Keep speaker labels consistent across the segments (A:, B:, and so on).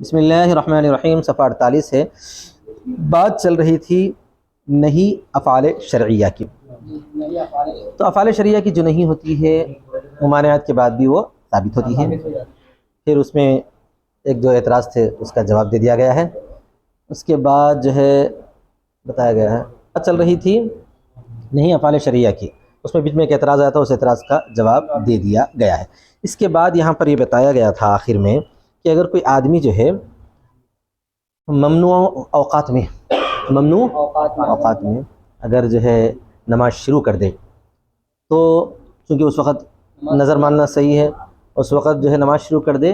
A: بسم اللہ الرحمن الرحیم صفحہ 48 ہے. بات چل رہی تھی نہیں افعال شرعیہ کی. تو افعال شرعیہ کی جو نہیں ہوتی ہے ممانعات کے بعد بھی وہ ثابت ہوتی ہے. پھر اس میں ایک جو اعتراض تھے اس کا جواب دے دیا گیا ہے. اس کے بعد جو ہے بتایا گیا ہے بات چل رہی تھی نہیں افعال شرعیہ کی، اس میں بیچ میں ایک اعتراض آیا تھا، اس اعتراض کا جواب دے دیا گیا ہے. اس کے بعد یہاں پر یہ بتایا گیا تھا آخر میں کہ اگر کوئی آدمی جو ہے ممنوع اوقات میں اگر جو ہے نماز شروع کر دے تو چونکہ اس وقت نظر ماننا صحیح ہے، اس وقت جو ہے نماز شروع کر دے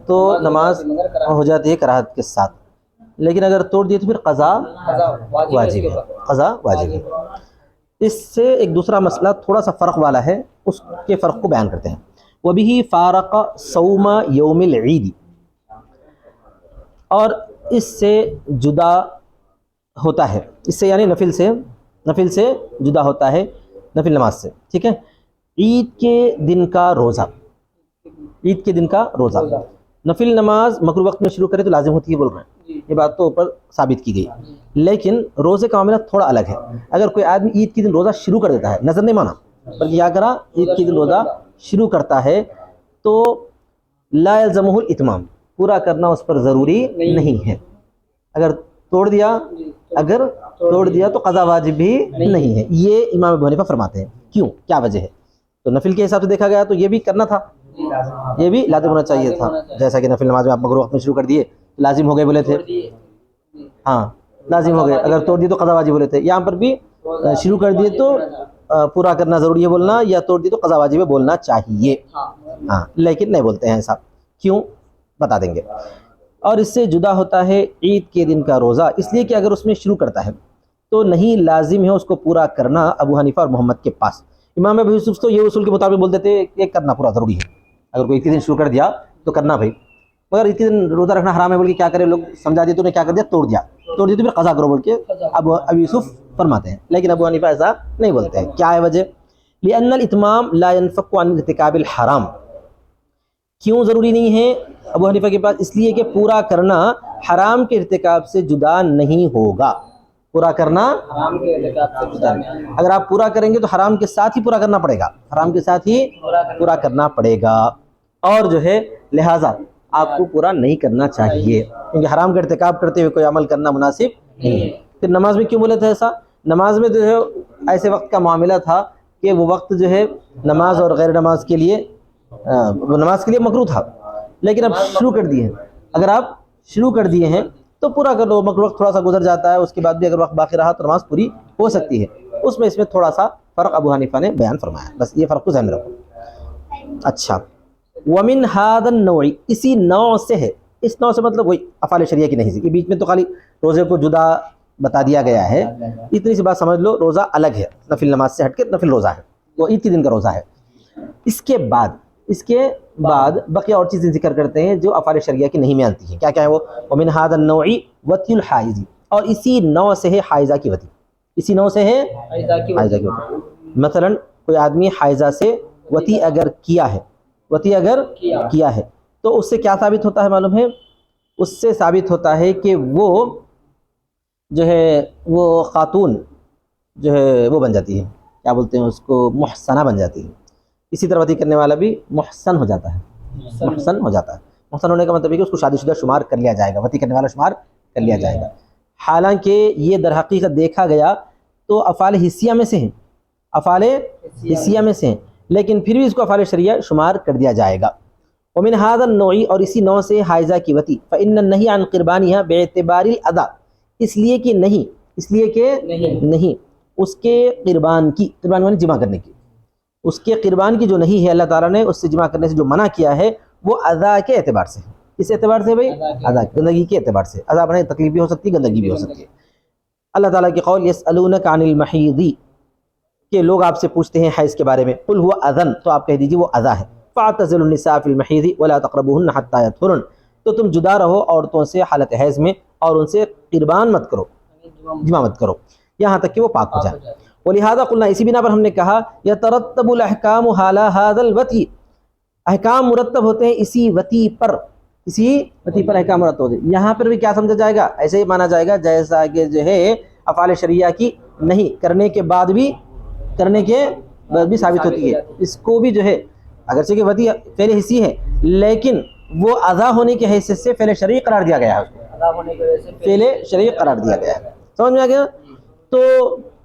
A: تو نماز ہو جاتی ہے کراہت کے ساتھ، لیکن اگر توڑ دیے تو پھر قضا واجب ہے. اس سے ایک دوسرا مسئلہ تھوڑا سا فرق والا ہے، اس کے فرق کو بیان کرتے ہیں. وَبِهِ فَارَقَ صَوْمَ يَوْمِ الْعِيدِ، اور اس سے جدا ہوتا ہے، اس سے یعنی نفل سے جدا ہوتا ہے، نفل نماز سے. ٹھیک ہے، عید کے دن کا روزہ نفل نماز مغرب وقت میں شروع کرے تو لازم ہوتی ہے بول رہے ہیں، یہ بات تو اوپر ثابت کی گئی. لیکن روزے کا معاملہ تھوڑا الگ ہے. اگر کوئی آدمی عید کے دن روزہ شروع کر دیتا ہے، نظر نہیں مانا بلکہ کیا کرا، عید کے دن روزہ شروع کرتا ہے تو لا یلزمہ الاتمام، پورا کرنا اس پر ضروری نہیں ہے. اگر توڑ دیا تو قضا واجب بھی نہیں ہے. یہ امام ابو حنیفہ فرماتے ہیں. کیوں، کیا وجہ ہے؟ تو نفل کے حساب سے دیکھا گیا تو یہ بھی کرنا تھا، یہ بھی لازم ہونا چاہیے تھا. جیسا کہ نفل نماز میں آپ مغرب وقت میں شروع کر دیے لازم ہو گئے بولے تھے، ہاں لازم ہو گئے. اگر توڑ دیے تو قضا واجب بولے تھے. یہاں پر بھی شروع کر دیے تو پورا کرنا ضروری ہے بولنا، یا توڑ دیے تو قضا واجب ہے بولنا چاہیے. ہاں لیکن نہیں بولتے ہیں ایسا. کیوں، بتا دیں گے. اور اس سے جدا ہوتا ہے عید کے دن کا روزہ، اس لیے کہ اگر اس میں شروع کرتا ہے تو نہیں لازم ہے اس کو پورا کرنا ابو حنیفہ اور محمد کے پاس. امام ابو یوسف تو یہ اصول کے مطابق بولتے تھے کہ کرنا پورا ضروری ہے. اگر کوئی عید کے دن شروع کر دیا تو کرنا بھائی، مگر عید کے دن روزہ رکھنا حرام ہے بول کے کیا کرے لوگ، سمجھا دیے تو نے کیا کر دیا، توڑ دیا تو پھر قضا کرو بول کے ابو یوسف فرماتے ہیں. لیکن ابو حنیفہ ایسا نہیں بولتے ہیں. کیا ہے وجہ؟ لأن الاتمام لا ينفك عن ارتكاب الحرام. کیوں ضروری نہیں ہے ابو حنیفہ کے پاس؟ اس لیے کہ پورا کرنا حرام کے ارتکاب سے جدا نہیں ہوگا. پورا کرنا حرام کے ارتکاب سے جدا نہیں. اگر آپ پورا کریں گے تو حرام کے ساتھ ہی پورا کرنا پڑے گا، حرام کے ساتھ ہی پورا کرنا پڑے گا. اور جو ہے لہٰذا آپ کو پورا نہیں کرنا چاہیے، کیونکہ حرام کا ارتکاب کرتے ہوئے کوئی عمل کرنا مناسب نہیں ہے. پھر نماز میں کیوں بولے تھے ایسا؟ نماز میں جو ہے ایسے وقت کا معاملہ تھا کہ وہ وقت جو ہے نماز اور غیر نماز کے لیے مکروہ تھا، لیکن اب شروع کر دیے ہیں. اگر آپ شروع کر دیے ہیں تو پورا کر لو. مکروہ وقت تھوڑا سا گزر جاتا ہے، اس کے بعد بھی اگر وقت باقی رہا تو نماز پوری ہو سکتی ہے. اس میں تھوڑا سا فرق ابو حنیفہ نے بیان فرمایا، بس یہ فرق کو ذہن میں رکھو. اچھا، ومن هذا النوع، اسی نوع سے ہے. اس نوع سے مطلب وہی افعال شریعہ کی نہیں. یہ بیچ میں تو خالی روزے کو جدا بتا دیا گیا ہے، اتنی سی بات سمجھ لو. روزہ الگ ہے، نفل نماز سے ہٹ کے نفل روزہ ہے، وہ عید کے دن کا روزہ ہے. اس کے بعد بقیہ اور چیزیں ذکر کرتے ہیں جو افعال شرعیہ کی نہیں مانتی ہیں. کیا ہے وہ؟ ومن هذا النوع وطی الحائض، اور اسی نوع سے ہے حائضہ کی وطی. اسی نوع سے ہے حائضہ کی وطی. مثلا کوئی آدمی حائضہ سے وطی اگر کیا ہے تو اس سے کیا ثابت ہوتا ہے معلوم ہے؟ اس سے ثابت ہوتا ہے کہ وہ جو ہے وہ خاتون جو ہے وہ بن جاتی ہے، کیا بولتے ہیں اس کو، محسنہ بن جاتی ہے. اسی طرح وطی کرنے والا بھی محسن ہو جاتا ہے. محسن ہونے کا مطلب ہے کہ اس کو شادی شدہ شمار کر لیا جائے گا، وطی کرنے والا شمار کر لیا جائے گا. حالانکہ یہ در حقیقت دیکھا گیا تو افعال حسیہ میں سے ہیں، لیکن پھر بھی اس کو افعال شرعیہ شمار کر دیا جائے گا. ومن هذا النوع، اور اسی نوع سے حائضہ کی وطی. فإن النهي عن قربانها باعتبار الأداء، اس لیے کہ نہیں اس کے قربان معنی جمع کرنے کی، اس کے قربان کی جو نہیں ہے اللہ تعالیٰ نے اس سے جمع کرنے سے جو منع کیا ہے وہ ادا کے اعتبار سے ہے. اس اعتبار سے بھائی ادا، گندگی کے اعتبار سے. ادا بنے تکلیف بھی ہو سکتی ہے، گندگی بھی ہو سکتی ہے. اللہ تعالیٰ کی قول یسألونک عن المحیض، کہ لوگ آپ سے پوچھتے ہیں حیض کے بارے میں. قل هو اذن، تو آپ کہہ دیجیے وہ اذا ہے. فاعتزلوا النساء في المحیض ولا تقربوهن حتى يطهرن، تو تم جدا رہو عورتوں سے حالت حیض میں اور ان سے قربان مت کرو، جمع مت کرو یہاں تک کہ وہ پاک ہو جائے. ولہذا قلنا، اسی بنا پر ہم نے کہا یترتب الاحکام علی ھذا الوطی، احکام مرتب ہوتے ہیں اسی وطی پر. کسی وتی پر احکام مرتب ہوتے. یہاں پر بھی کیا سمجھا جائے گا؟ ایسے ہی مانا جائے گا جیسا کہ جو ہے افعال شرعیہ کی نہیں کرنے کے بعد بھی ثابت ہوتی ہے. اس کو بھی جو ہے اگرچہ کہ وتی فعل حسی ہے لیکن وہ ادا ہونے کی حیثیت سے فعل شرعی قرار دیا گیا ہے. فعل شرعی قرار دیا گیا ہے. سمجھ میں آ گیا؟ تو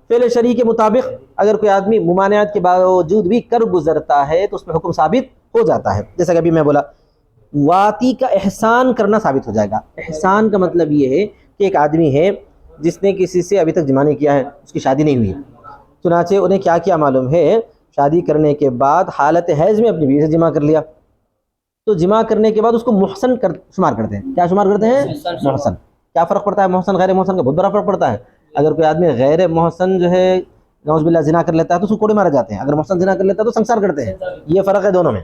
A: فعل شرعی کے مطابق اگر کوئی آدمی ممانعت کے باوجود بھی کر گزرتا ہے تو اس میں حکم ثابت ہو جاتا ہے. جیسا کہ ابھی میں بولا واتی کا احسان کرنا ثابت ہو جائے گا. احسان کا مطلب یہ ہے کہ ایک آدمی ہے جس نے کسی سے ابھی تک جمع نہیں کیا ہے, اس کی شادی نہیں ہوئی, چنانچہ انہیں کیا کیا معلوم ہے, شادی کرنے کے بعد حالت حیض میں اپنی بیوی سے جمع کر لیا. تو جمع کرنے کے بعد اس کو محسن شمار کرتے ہیں. کیا شمار کرتے ہیں؟ محسن. کیا فرق پڑتا ہے محسن غیر محسن کا؟ بہت بڑا فرق پڑتا ہے. اگر کوئی آدمی غیر محسن جو ہے نعوذ باللہ زنا کر لیتا ہے تو اس کو کوڑے مارے جاتے ہیں, اگر محسن زنا کر لیتا ہے تو سنسار کرتے ہیں. یہ فرق ہے دونوں میں.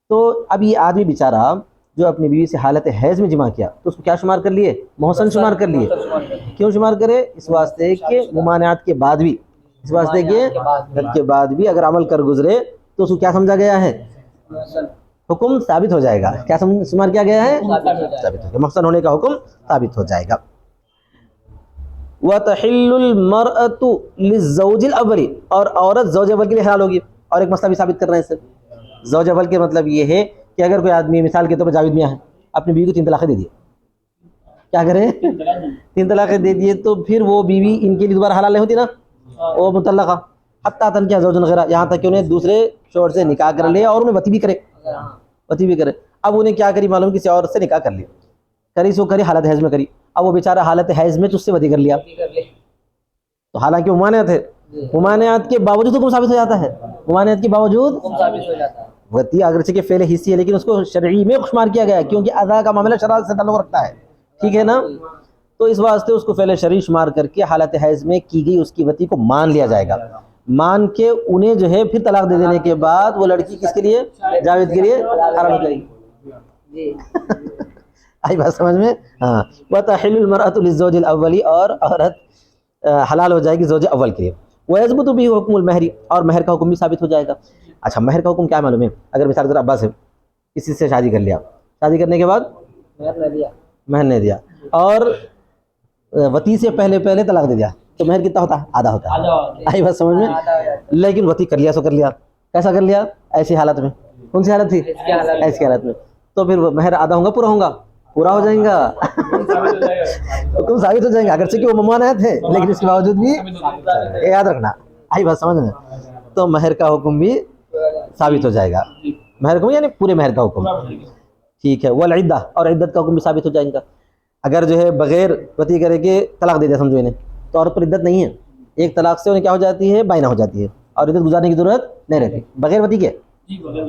A: تو اب یہ آدمی بیچارہ جو اپنی بیوی سے حالت حیض میں جمع کیا تو اس کو کیا شمار کر لیے؟ محسن شمار کر لیے. کیوں شمار کرے؟ اس واسطے کہ ممانعات کے بعد بھی, اس واسطے کے بعد بھی اگر عمل کر گزرے تو اس کو کیا سمجھا گیا ہے؟ حکم ثابت ہو جائے گا. کیا شمار کیا گیا ہے؟ ثابت ہو گیا, محسن ہونے کا حکم ثابت ہو جائے گا. وَتَحِلُّ الْمَرْأَةُ لِلزَّوْجِ الْأَوَّلِ, اور عورت زوج اول کے لیے حلال ہوگی. اور ایک مسئلہ بھی ثابت کر رہے ہیں اس سے. زوج اول کے مطلب یہ ہے کہ اگر کوئی آدمی مثال کے طور پر جاوید میاں ہے, اپنی بیوی کو 3 طلاقیں دے دیے, کیا کرے؟ 3 طلاقیں دے دیے تو پھر وہ بیوی ان کے لیے دوبارہ حلال نہیں ہوتی نا, وہ مطلقہ حتیٰ تنکح زوجا غیرہ, یہاں تک کہ انہیں دوسرے شوہر سے نکاح کر لے اور انہیں وتی بھی کرے. اب انہیں کیا کری معلوم, کسی اور سے نکاح کر لیا, کری سو کری حالت حیض میں کری. اب وہ بیچارہ حالت حیض میں اس سے وتی کر لیا, تو حالانکہ ممانعت ہے, ممانعت کے باوجود حکم ثابت ہو جاتا ہے. ممانعت کے باوجود وتی اگرچہ کہ فعل حسی ہے لیکن اس کو شرعی میں شمار کیا گیا ہے کیونکہ ادا کا معاملہ شرع سے تعلق رکھتا ہے. ٹھیک ہے نا؟ تو اس واسطے اس کو فعل شرعی شمار کر کے حالت حیض میں کی گئی اس کی وتی کو مان لیا جائے گا. مان کے انہیں جو ہے پھر طلاق دے دینے کے بعد وہ لڑکی کس کے لیے؟ جاوید کے لیے حرام ہو جائے گی. آئی بات سمجھ میں؟ ہاں. وَتَحِلُّ الْمَرْأَةُ لِلزَّوْجِ الْأَوَّلِ, اور عورت حلال ہو جائے گی زوج اول کے لیے. وَيَثْبُتُ بِهِ حُكْمُ الْمَهْرِ, اور مہر کا حکم بھی ثابت ہو جائے گا. اچھا مہر کا حکم کیا معلوم ہے؟ اگر مثال کے ابا سے کسی سے شادی کر لیا, شادی کرنے کے بعد مہر نہیں دیا اور وتی سے پہلے طلاق دے دیا تو مہر کتنا ہوتا ہے؟ آدھا ہوتا ہے. آئی بات سمجھ میں؟ لیکن وتی کر لیا سو کر لیا. کیسا کر لیا؟ ایسی حالت میں. کون سی حالت تھی؟ ایسی حالت میں. تو پھر مہر آدھا ہوگا پورا ہو جائیں گا حکم ثابت ہو جائیں گا اگرچہ کہ وہ ممانعت ہے لیکن اس کے باوجود بھی یاد رکھنا. آئی بات سمجھ میں؟ تو مہر کا حکم بھی ثابت ہو جائے گا. مہر کا یعنی پورے مہر کا حکم. ٹھیک ہے. والعدہ, اور عدت کا حکم بھی ثابت ہو جائے گا. اگر جو ہے بغیر وتی کرے کے طلاق دے دیا سمجھو انہیں, تو عورت پر عدت نہیں ہے. ایک طلاق سے انہیں کیا ہو جاتی ہے؟ بائنہ ہو جاتی ہے اور عدت گزارنے کی ضرورت نہیں رہتی. بغیر وتی کے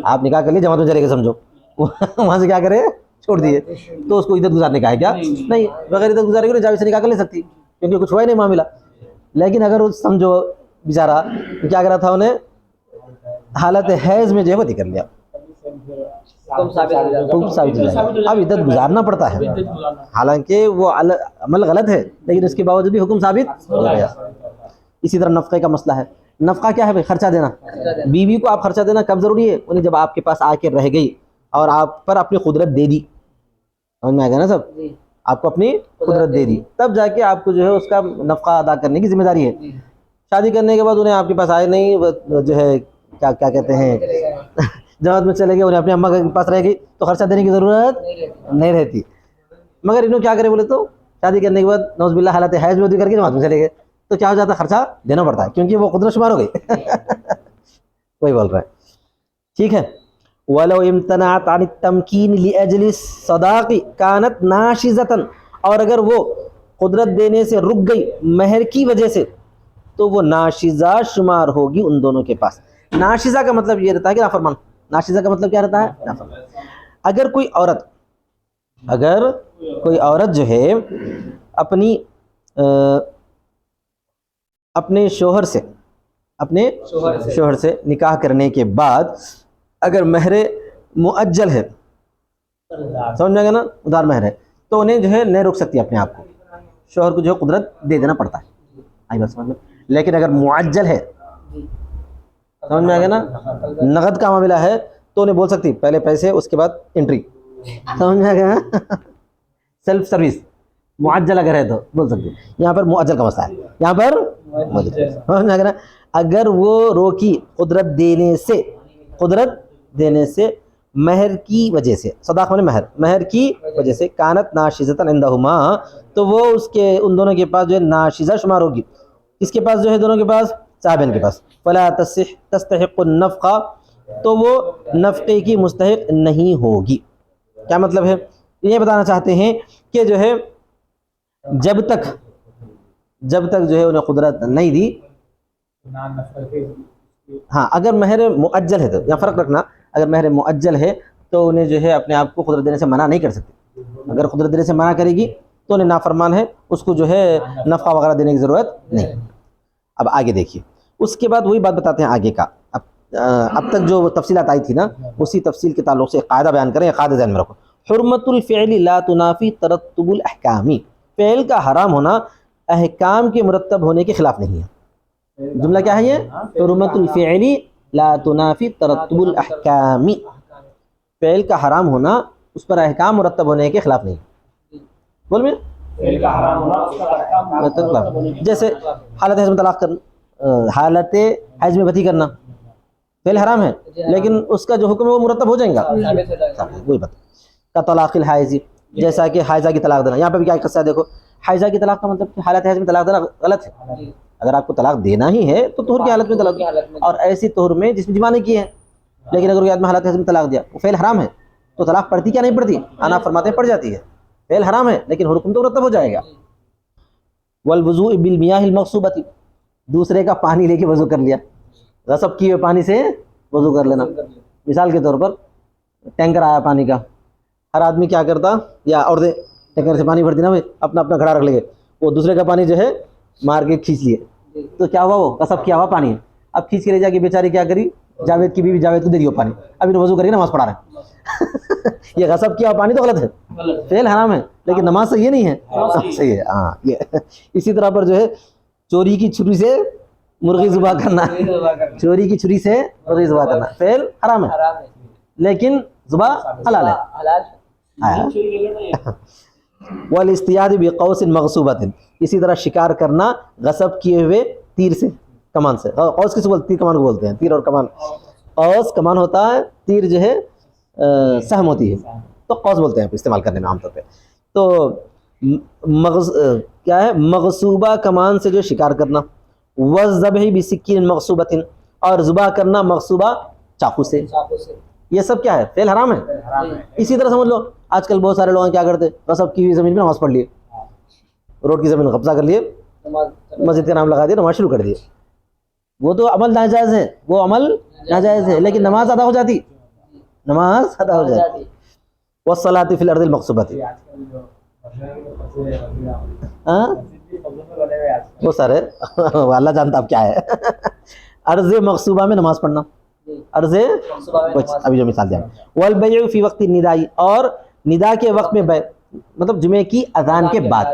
A: آپ نکاح کر لیے, جماعت میں چلے گئے سمجھو, وہاں سے کیا کرے؟ چھوڑ دیے, تو اس کو عدت گزارنے کا ہے کیا؟ نہیں. بغیر عدت گزارے گی جاوید سے نکاح کر لے سکتی کیونکہ کچھ ہوا ہی نہیں معاملہ. لیکن اگر وہ سمجھو بیچارہ کیا کرا تھا, انہیں حالت حیض میں جو ہے وتی کر لیا, حکم ثابت ہو جائے گا. اب عدت گزارنا پڑتا ہے حالانکہ وہ عمل غلط ہے لیکن اس کے باوجود بھی حکم ثابت ہو گیا. اسی طرح نفقے کا مسئلہ ہے. نفقہ کیا ہے بھائی؟ خرچہ دینا. بیوی کو آپ خرچہ دینا کب ضروری ہے؟ انہیں جب آپ کے پاس آ کے رہ گئی اور آپ پر اپنی قدرت دے دی. سمجھ میں آ گیا نا سب؟ آپ کو اپنی قدرت دے دی تب جا کے آپ کو جو ہے اس کا نفقہ ادا کرنے کی ذمہ داری ہے. شادی کرنے کے بعد انہیں آپ کے پاس آئے نہیں, جو ہے کیا کہتے ہیں جماعت میں چلے گئے, انہیں اپنی اماں کے پاس رہ گئی تو خرچہ دینے کی ضرورت نہیں رہتی. مگر انہوں کیا کرے بولے تو شادی کرنے کے بعد نعوذ باللہ حالت حیض میں وتی کر کے جماعت میں چلے گئے تو کیا ہو جاتا ہے؟ خرچہ دینا پڑتا ہے کیونکہ وہ قدرت شمار ہو گئی. وہی بول رہا ہے. ٹھیک ہے. وَلَوْ امْتَنَعَتْ عَنِ التَّمْكِينِ لِأَجْلِ الصَّدَاقِ كَانَتْ نَاشِزَةً, اور اگر وہ قدرت دینے سے رک گئی مہر کی وجہ سے تو وہ ناشزہ شمار ہوگی ان دونوں کے پاس. ناشزہ کا مطلب یہ رہتا ہے کہ نافرمان. ناشزہ کا مطلب کیا رہتا ہے؟ نافرمان. اگر کوئی عورت جو ہے اپنے شوہر سے نکاح کرنے کے بعد اگر مہر مؤجل ہے, سمجھ میں گا نا, ادھار مہر ہے, تو انہیں جو ہے نہیں روک سکتی اپنے آپ کو, شوہر کو جو ہے قدرت دے دینا پڑتا ہے. آئی بات سمجھ میں؟ لیکن اگر معجل ہے, سمجھ میں آ گیا نا, نقد کا معاملہ ہے, تو انہیں بول سکتی پہلے پیسے اس کے بعد انٹری, سمجھ میں آ گیا؟ سیلف سروس معجل اگر ہے تو بول سکتے ہیں، یہاں پر معجل کا مسئلہ ہے، یہاں پر سمجھ میں آ گیا؟ اگر وہ روکی قدرت دینے سے مہر کی وجہ سے، صداق میں مہر کی وجہ سے، کانت ناشزۃ عندہما، تو وہ اس کے ان دونوں کے پاس جو ہے ناشزہ شمار ہوگی، کس کے پاس جو ہے دونوں کے پاس، صاحبین کے پاس، فلا تستحق النفقہ، تو وہ نفقے کی مستحق نہیں ہوگی۔ کیا مطلب ہے؟ یہ بتانا چاہتے ہیں کہ جو ہے جب تک جو ہے انہیں قدرت نہیں دی، ہاں اگر مہر مؤجل ہے تو یا فرق رکھنا، اگر مہر مؤجل ہے تو انہیں جو ہے اپنے آپ کو قدرت دینے سے منع نہیں کر سکتے، اگر قدرت دینے سے منع کرے گی تو انہیں نافرمان ہے، اس کو جو ہے نفقہ وغیرہ دینے کی ضرورت نہیں۔ اب آگے دیکھیے، اس کے بعد وہی بات بتاتے ہیں آگے کا، اب تک جو تفصیلات آئی تھی نا، اسی تفصیل کے تعلق سے قاعدہ بیان کریں، قاعدہ ذہن میں رکھو، حرمت الفعل لا تنافی ترتب الاحکامی، فعل کا حرام ہونا احکام کے مرتب ہونے کے خلاف نہیں ہے۔ جملہ کیا ہے یہ؟ حرمت الفعل لا تنافی ترتب الاحکامی، فعل کا حرام ہونا اس پر احکام مرتب ہونے کے خلاف نہیں ہے۔ بول میں جیسے حالت حیض میں طلاق کرنا، حالت حیض میں بتی کرنا فعل حرام ہے، لیکن اس کا جو حکم ہے وہ مرتب ہو جائیں گا، وہی بات کا طلاق الحائض، جیسا کہ حائضہ کی طلاق دینا۔ یہاں پہ بھی کیا قصہ ہے، دیکھو حائضہ کی طلاق کا مطلب کہ حالت حیض میں طلاق دینا غلط ہے، اگر آپ کو طلاق دینا ہی ہے تو طہر کی حالت میں طلاق دو، اور ایسی طہر میں جس میں جمع نہیں کی ہے، لیکن اگر کوئی آدمی حالت حیض میں طلاق دیا وہ فعل حرام ہے، تو طلاق پڑتی کیا نہیں پڑتی؟ آنا فرماتے ہیں پڑ جاتی ہے، فعل حرام ہے لیکن حکم تو مرتب ہو جائے گا۔ والوضوء بالمیاہ المغصوبۃ، دوسرے کا پانی لے کے وضو کر لیا، غصب کیے ہوئے پانی سے وضو کر لینا۔ مثال کے طور پر ٹینکر آیا پانی کا، ہر آدمی کیا کرتا، یا عورتیں ٹینکر سے پانی بھرتی نا، اپنا اپنا گھڑا رکھ لے گئے، وہ دوسرے کا پانی جو ہے مار کے کھینچ لیے، تو کیا ہوا، وہ غصب کیا ہوا پانی ہے، اب کھینچ کے لے جا کے بیچاری کیا کری، جاوید کی بیوی جاوید کو دے دیو پانی، اب انہیں وضو کر کے نماز پڑھا رہے ہیں یہ غصب کیا ہوا پانی تو غلط ہے، فعل حرام ہے لیکن نماز صحیح نہیں ہے، صحیح ہے، ہاں یہ اسی طرح پر جو ہے چوری کی چھری سے مرغی ذبح کرنا، چوری کی چھری سے مرغی ذبح کرنا فعل حرام ہے لیکن ذبح حلال ہے۔ والاصطیاد بقوس مغصوبۃ، اسی طرح شکار کرنا غصب کیے ہوئے تیر سے، کمان سے، قوس کس کو بولتے ہیں؟ تیر کمان کو بولتے ہیں، تیر اور کمان، قوس کمان ہوتا ہے، تیر جو ہے سہم ہوتی ہے، تو قوس بولتے ہیں استعمال کرنے میں عام طور پہ۔ تو کیا ہے، مغصوبہ کمان سے جو شکار کرنا، والذبح بسکین مغصوبۃ، اور ذبح کرنا مغصوبہ چاقو سے، یہ سب کیا ہے، فعل حرام ہے۔ اسی طرح سمجھ لو آج کل بہت سارے لوگ کیا کرتے، غصب کی ہوئی زمین پہ نماز پڑھ لیے، روڈ کی زمین قبضہ کر لیے، مسجد کا نام لگا دیا، نماز شروع کر دی، وہ تو عمل ناجائز ہے، وہ عمل ناجائز ہے لیکن نماز ادا ہو جاتی، نماز ادا ہو جاتی۔ والصلاۃ فی الارض المغصوبۃ، وہ سارے اللہ جانتا اب کیا ہے ارض مغصوبہ میں نماز پڑھنا، ارض ابھی جو مثال دیا، والبیع فی وقت النداء، اور ندا کے وقت میں بیع، مطلب جمعے کی اذان کے بعد،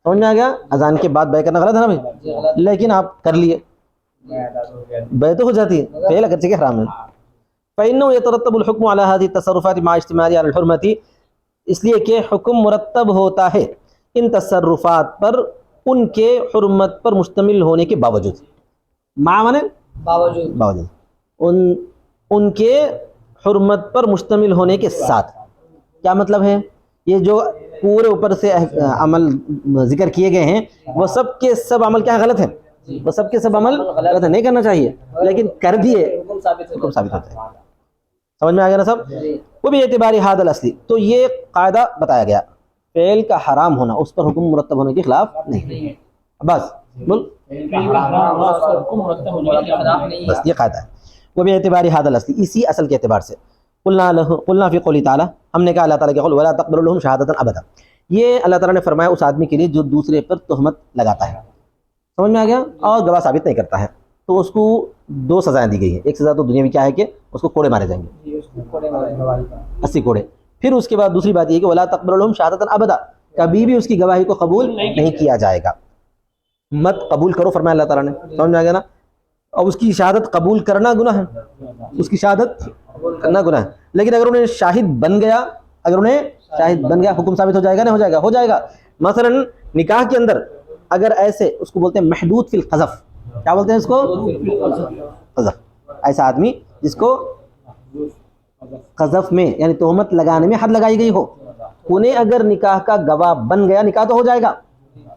A: سمجھ میں آ گیا، اذان کے بعد بیع کرنا غلط ہے نا بھائی، لیکن آپ کر لیے بیع تو ہو جاتی ہے، فعل اگرچہ کہ حرام ہے۔ فإنه يترتب الحكم على هذه التصرفات مع اجتماعها على الحرمة، اس لیے کہ حکم مرتب ہوتا ہے ان تصرفات پر ان کے حرمت پر مشتمل ہونے کے باوجود، معنی باوجود ان کے حرمت پر مشتمل ہونے کے ساتھ، کیا مطلب ہے، یہ جو پورے اوپر سے عمل ذکر کیے گئے ہیں وہ سب کے سب عمل کیا غلط ہیں، وہ سب کے سب عمل غلط ہے، نہیں کرنا چاہیے لیکن کر دیے حکم ثابت ہوتا ہے۔ سمجھ میں آ گیا نا سب؟ وہ بھی اعتباری حاد الاصلی، تو یہ قاعدہ بتایا گیا، فعل کا حرام ہونا اس پر حکم مرتب ہونے کے خلاف نہیں، بس بول بس یہ قاعدہ ہے۔ وہ بھی اعتباری حاد الاصلی، اسی اصل کے اعتبار سے، قلنا فی قولی تعالیٰ، ہم نے کہا اللہ تعالیٰ کے قول ولا تقبلوا لهم شہادۃ ابدا، یہ اللہ تعالیٰ نے فرمایا اس آدمی کے لیے جو دوسرے پر تہمت لگاتا ہے، سمجھ میں آ گیا، اور گواہ ثابت نہیں کرتا ہے، تو اس کو دو سزائیں دی گئی ہیں، ایک سزا تو دنیا میں کیا ہے کہ اس کو کوڑے مارے جائیں گے، 80 کوڑے، پھر اس کے بعد دوسری بات یہ کہ ولا تقبلوا لهم شہادۃ ابدا، کبھی بھی اس کی گواہی کو قبول نہیں کیا جائے گا، مت قبول کرو فرمایا اللہ تعالیٰ نے، سمجھ میں آ گیا نا، اور اس کی شہادت قبول کرنا گناہ ہے، اس کی شہادت کرنا گناہ ہے، لیکن اگر انہیں شاہد بن گیا اگر انہیں شاہد بن گیا حکم ثابت ہو جائے گا نہیں ہو جائے گا؟ ہو جائے گا. مثلا نکاح کے اندر اگر ایسے اس کو بولتے ہیں محدود فی القذف. کیا بولتے ہیں اس کو؟ قذف. ایسا آدمی جس کو قذف میں یعنی تہمت لگانے میں حد لگائی گئی ہو، انہیں اگر نکاح کا گواہ بن گیا، نکاح تو ہو جائے گا،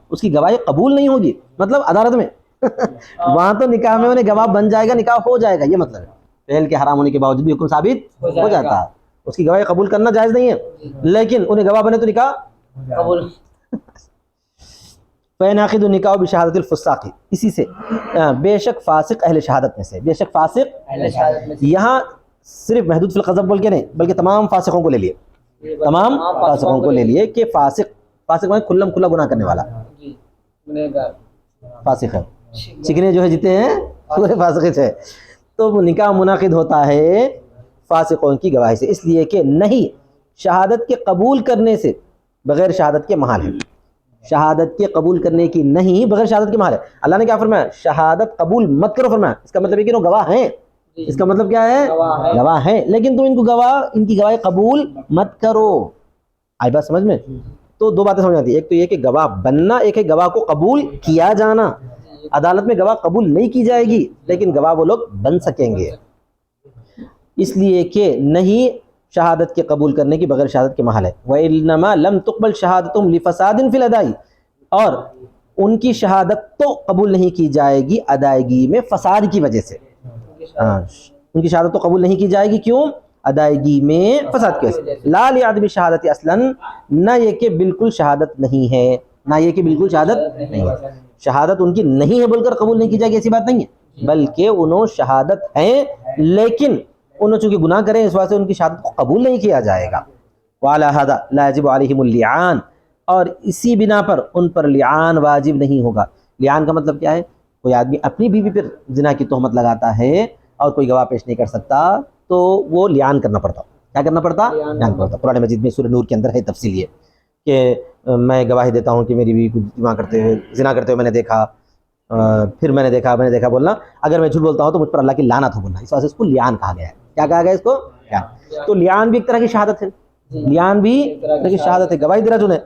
A: اس کی گواہی قبول نہیں ہوگی، مطلب عدالت میں وہاں تو نکاح میں انہیں گواہ بن جائے گا، نکاح ہو جائے گا، یہ مطلب ہے. پہل کے حرام ہونے کے باوجود بھی حکم ثابت ہو جاتا ہے، اس کی گواہی قبول کرنا جائز نہیں ہے، لیکن انہیں گواہ بنے تو نکاح قبول. فینعقد النکاح بشہادت الفساق، اسی سے بے شک فاسق اہل شہادت میں سے، بے شک فاسق اہل شہادت میں سے. یہاں صرف محدود فی القذف بول کے نہیں بلکہ تمام فاسقوں کو لے لیے، تمام فاسقوں کو لے لیے کہ فاسق میں کھلم کھلا گناہ کرنے والا فاسق ہے. چکنے جو ہے جتنے ہیں پورے فاسق ہے. تو نکاح منعقد ہوتا ہے فاسقوں کی گواہی سے، اس لیے کہ نہیں شہادت کے قبول کرنے سے بغیر شہادت کے محال ہے. شہادت کے قبول کرنے کی نہیں، بغیر شہادت کے محال ہے. اللہ نے کیا فرمایا؟ شہادت قبول مت کرو فرمایا. اس کا مطلب ہے کہ وہ گواہ ہیں، اس کا مطلب کیا ہے؟ گواہ ہیں، لیکن تم ان کی گواہی قبول مت کرو. آئی بات سمجھ میں؟ تو دو باتیں سمجھ آتی ہیں، ایک تو یہ کہ گواہ بننا، ایک ہے گواہ کو قبول کیا جانا. عدالت میں گواہ قبول نہیں کی جائے گی لیکن گواہ وہ لوگ بن سکیں گے، اس لیے کہ نہیں شہادت کے قبول کرنے کی بغیر شہادت کے محل ہے. وَإِنَّمَا لَمْ تُقْبَلْ شَهَادَتُهُمْ لِفَسَادٍ فِي الْأَدَاءِ، اور ان کی شہادت تو قبول نہیں کی جائے گی ادائیگی میں فساد کی وجہ سے. ان کی شہادت تو قبول نہیں کی جائے گی، کیوں؟ ادائیگی میں فساد کی وجہ سے. لا لعدم شہادت اصلاً، نہ یہ کہ بالکل شہادت نہیں ہے، نہ یہ کہ بالکل شہادت نہیں ہے. شہادت ان کی نہیں ہے بول کر قبول نہیں کی جائے گی ایسی بات نہیں ہے، بلکہ انہوں شہادت ہیں لیکن انہوں چونکہ گناہ کریں اس واسطے ان کی شہادت کو قبول نہیں کیا جائے گا. وعلی ھذا لا یجب علیہم اللعان، اور اسی بنا پر ان پر لعان واجب نہیں ہوگا. لعان کا مطلب کیا ہے؟ کوئی آدمی اپنی بیوی پر زنا کی تہمت لگاتا ہے اور کوئی گواہ پیش نہیں کر سکتا تو وہ لعان کرنا پڑتا. کیا کرنا پڑتا؟ لعان پڑتا. قرآن مجید میں سورہ نور کے اندر ہے تفصیل یہ کہ میں گواہی دیتا ہوں کہ میری بیوی کو زنا کرتے ہوئے میں نے دیکھا، پھر میں نے دیکھا بولنا، اگر میں جھوٹ بولتا ہوں تو مجھ پر اللہ کی لعنت ہو بولنا، اس واسطے اس کو لعان کہا گیا ہے. کیا کہا گیا اس کو؟ لعان. تو لعان بھی ایک طرح کی شہادت ہے، لعان بھی ایک طرح کی شہادت ہے، گواہی دے رہا جو ہے.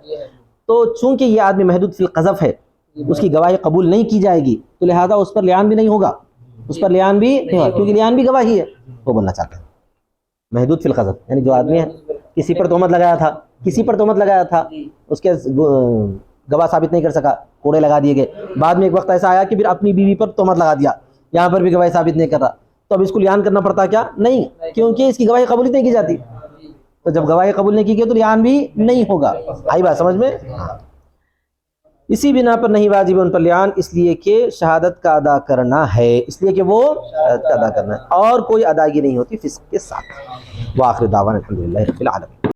A: تو چونکہ یہ آدمی محدود فی القذف ہے، اس کی گواہی قبول نہیں کی جائے گی تو لہذا اس پر لعان بھی نہیں ہوگا، اس پر لعان بھی نہیں ہوگا، کیونکہ لعان بھی گواہی ہے. وہ بولنا چاہتے ہیں محدود فی القذف یعنی جو آدمی ہے کسی پر تہمت لگایا تھا، اس کے گواہ ثابت نہیں کر سکا، کوڑے لگا دیے گئے. بعد میں ایک وقت ایسا آیا کہ پھر اپنی بیوی پر تہمت لگا دیا، یہاں پر بھی گواہی ثابت نہیں کر رہا، تو اب اس کو لعان کرنا پڑتا کیا؟ نہیں، کیونکہ اس کی گواہی قبول نہیں کی جاتی. تو جب گواہی قبول نہیں کی گئی تو لعان بھی نہیں ہوگا. آئی بات سمجھ میں؟ اسی بنا پر نہیں واجب ان پر لعان، اس لیے کہ شہادت کا ادا کرنا ہے، اس لیے کہ وہ شہادت کا ادا کرنا ہے اور کوئی ادائیگی نہیں ہوتی فسق کے ساتھ. وآخر دعوانا الحمدللہ رب العالمین.